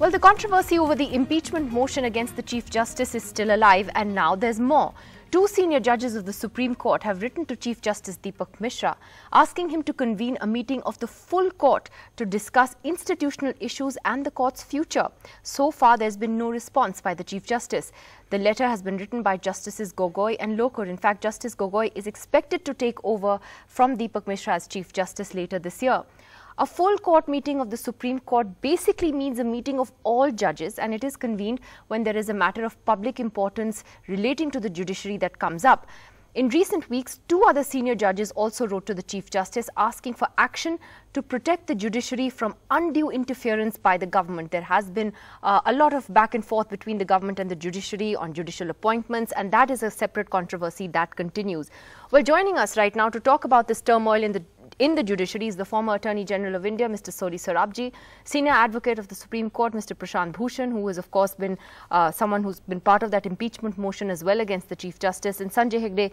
Well, the controversy over the impeachment motion against the Chief Justice is still alive, and now there's more. Two senior judges of the Supreme Court have written to Chief Justice Dipak Misra, asking him to convene a meeting of the full court to discuss institutional issues and the court's future. So far, there's been no response by the Chief Justice. The letter has been written by Justices Gogoi and Lokur. In fact, Justice Gogoi is expected to take over from Dipak Misra as Chief Justice later this year. A full court meeting of the Supreme Court basically means a meeting of all judges, and it is convened when there is a matter of public importance relating to the judiciary that comes up. In recent weeks, two other senior judges also wrote to the Chief Justice asking for action to protect the judiciary from undue interference by the government. There has been a lot of back and forth between the government and the judiciary on judicial appointments, and that is a separate controversy that continues. Well, joining us right now to talk about this turmoil in the judiciary is the former Attorney General of India, Mr. Sori Sorabji, Senior Advocate of the Supreme Court, Mr. Prashant Bhushan, who has of course been someone who's been part of that impeachment motion as well against the Chief Justice, and Sanjay Hegde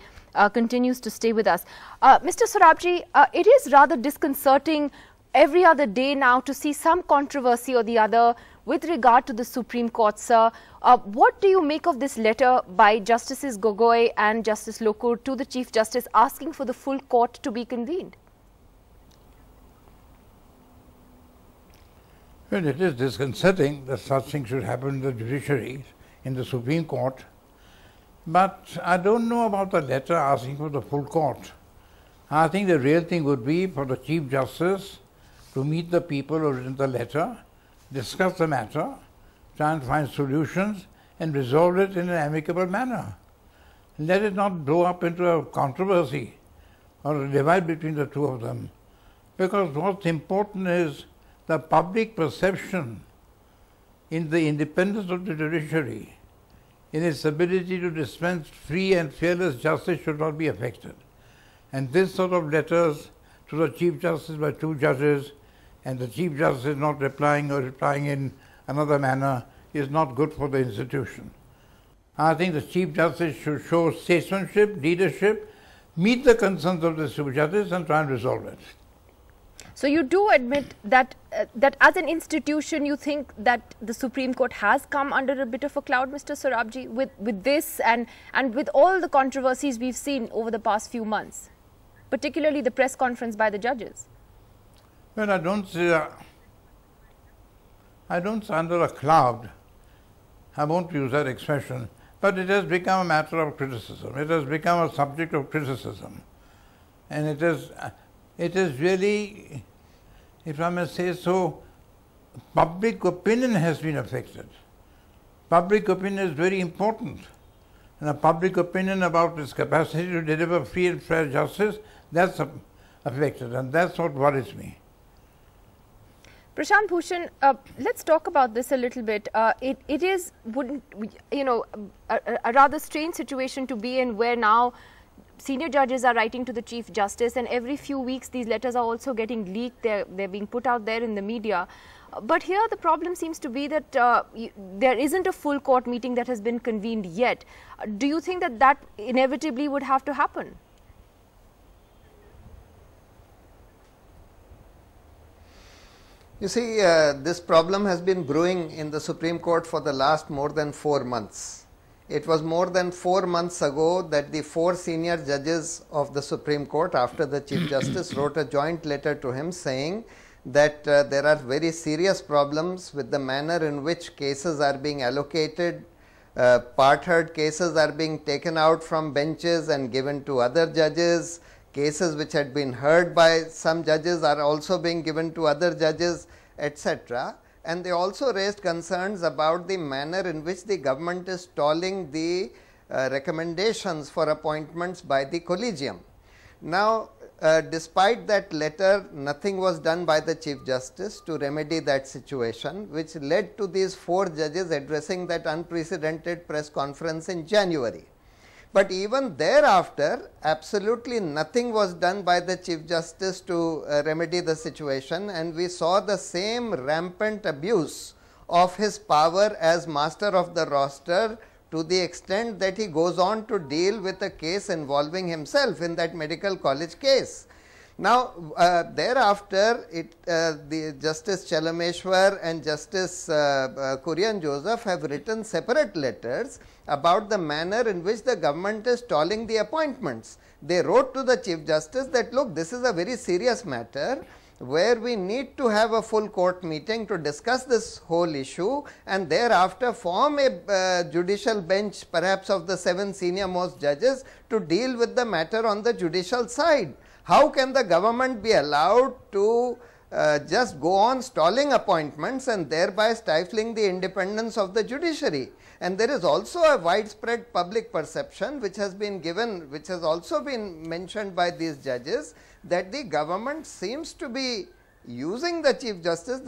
continues to stay with us. Mr. Sorabji, it is rather disconcerting every other day now to see some controversy or the other with regard to the Supreme Court, sir. What do you make of this letter by Justices Gogoi and Justice Lokur to the Chief Justice asking for the full court to be convened? Well, it is disconcerting that such things should happen in the judiciary, in the Supreme Court. But I don't know about the letter asking for the full court. I think the real thing would be for the Chief Justice to meet the people who have written the letter, discuss the matter, try and find solutions and resolve it in an amicable manner. Let it not blow up into a controversy or a divide between the two of them. Because what's important is the public perception in the independence of the judiciary, in its ability to dispense free and fearless justice should not be affected. And this sort of letters to the Chief Justice by two judges and the Chief Justice not replying or replying in another manner is not good for the institution. I think the Chief Justice should show statesmanship, leadership, meet the concerns of the Chief Justice and try and resolve it. So you do admit that that as an institution, you think that the Supreme Court has come under a bit of a cloud, Mr. Sorabji, with this and with all the controversies we've seen over the past few months, particularly the press conference by the judges? Well, I don't say under a cloud. I won't use that expression, but it has become a matter of criticism. It has become a subject of criticism, and it is really, if I may say so, public opinion has been affected. Public opinion is very important. And a public opinion about its capacity to deliver free and fair justice, that's affected, and that's what worries me. Prashant Bhushan, let's talk about this a little bit. It is, a rather strange situation to be in, where now senior judges are writing to the Chief Justice, and every few weeks these letters are also getting leaked. They're being put out there in the media. But here the problem seems to be that there isn't a full court meeting that has been convened yet. Do you think that that inevitably would have to happen? You see, this problem has been brewing in the Supreme Court for the last more than 4 months. It was more than 4 months ago that the 4 senior judges of the Supreme Court, after the Chief Justice, wrote a joint letter to him saying that there are very serious problems with the manner in which cases are being allocated. Part-heard cases are being taken out from benches and given to other judges. Cases which had been heard by some judges are also being given to other judges, etc. And they also raised concerns about the manner in which the government is stalling the recommendations for appointments by the collegium. Now, despite that letter, nothing was done by the Chief Justice to remedy that situation, which led to these 4 judges addressing that unprecedented press conference in January. But even thereafter, absolutely nothing was done by the Chief Justice to remedy the situation, and we saw the same rampant abuse of his power as master of the roster, to the extent that he goes on to deal with a case involving himself in that medical college case. Now, thereafter, the Justice Chalameshwar and Justice Kurian Joseph have written separate letters about the manner in which the government is stalling the appointments. They wrote to the Chief Justice that, look, this is a very serious matter where we need to have a full court meeting to discuss this whole issue and thereafter form a judicial bench perhaps of the 7 senior most judges to deal with the matter on the judicial side. How can the government be allowed to just go on stalling appointments and thereby stifling the independence of the judiciary? And there is also a widespread public perception which has been given, which has also been mentioned by these judges, that the government seems to be using the Chief Justice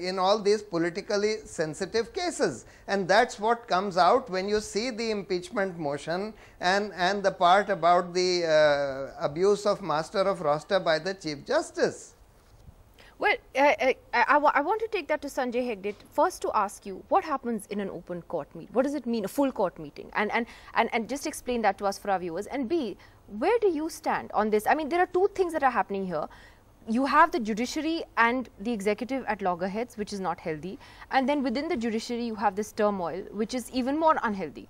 in all these politically sensitive cases, and that is what comes out when you see the impeachment motion and the part about the abuse of master of roster by the Chief Justice. Well, I want to take that to Sanjay Hegde. First to ask you, what happens in an open court meeting? What does it mean, a full court meeting? And just explain that to us for our viewers. And B, where do you stand on this? I mean, there are two things that are happening here. You have the judiciary and the executive at loggerheads, which is not healthy. And then within the judiciary, you have this turmoil, which is even more unhealthy.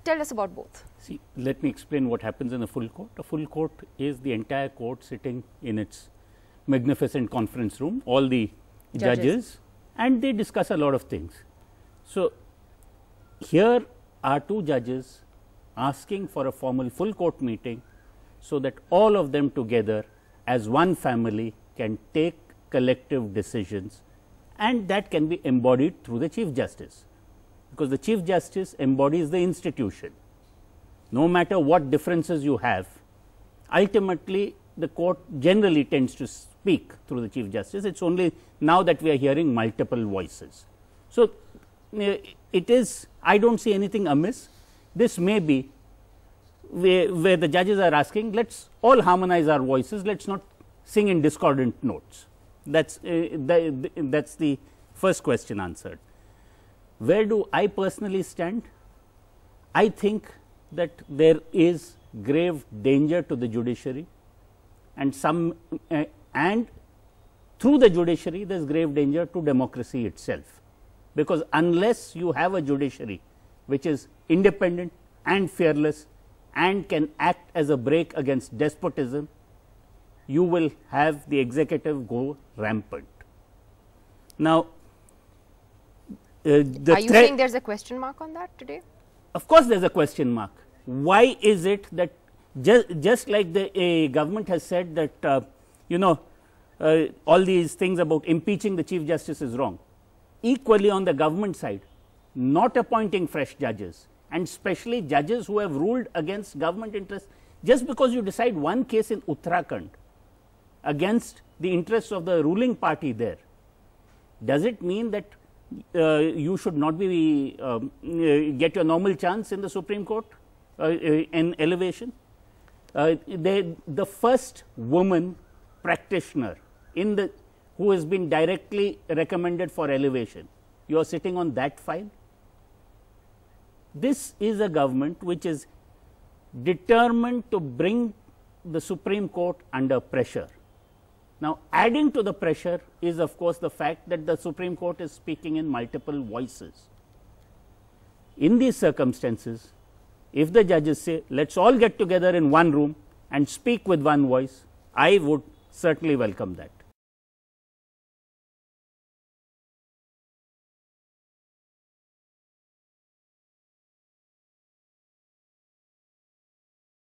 Tell us about both. See, let me explain what happens in a full court. A full court is the entire court sitting in its magnificent conference room, all the judges, and they discuss a lot of things. So, here are 2 judges asking for a formal full court meeting so that all of them together as one family can take collective decisions, and that can be embodied through the Chief Justice, because the Chief Justice embodies the institution. No matter what differences you have, ultimately the court generally tends to speak through the Chief Justice. It is only now that we are hearing multiple voices. So, it is, I do not see anything amiss. This may be where the judges are asking, let us all harmonize our voices, let us not sing in discordant notes. That is the first question answered. Where do I personally stand? I think that there is grave danger to the judiciary, and through the judiciary there is grave danger to democracy itself, because unless you have a judiciary which is independent and fearless and can act as a brake against despotism, you will have the executive go rampant. Now, are you saying there is a question mark on that today? Of course, there is a question mark. Why is it that just like the government has said that all these things about impeaching the Chief Justice is wrong, equally on the government side, not appointing fresh judges, and especially judges who have ruled against government interests, just because you decide one case in Uttarakhand against the interests of the ruling party there, does it mean that you should not be get your normal chance in the Supreme Court in elevation? The first woman practitioner who has been directly recommended for elevation, you are sitting on that file. This is a government which is determined to bring the Supreme Court under pressure. Now, adding to the pressure is of course the fact that the Supreme Court is speaking in multiple voices. In these circumstances, if the judges say, let us all get together in one room and speak with one voice, I would certainly welcome that.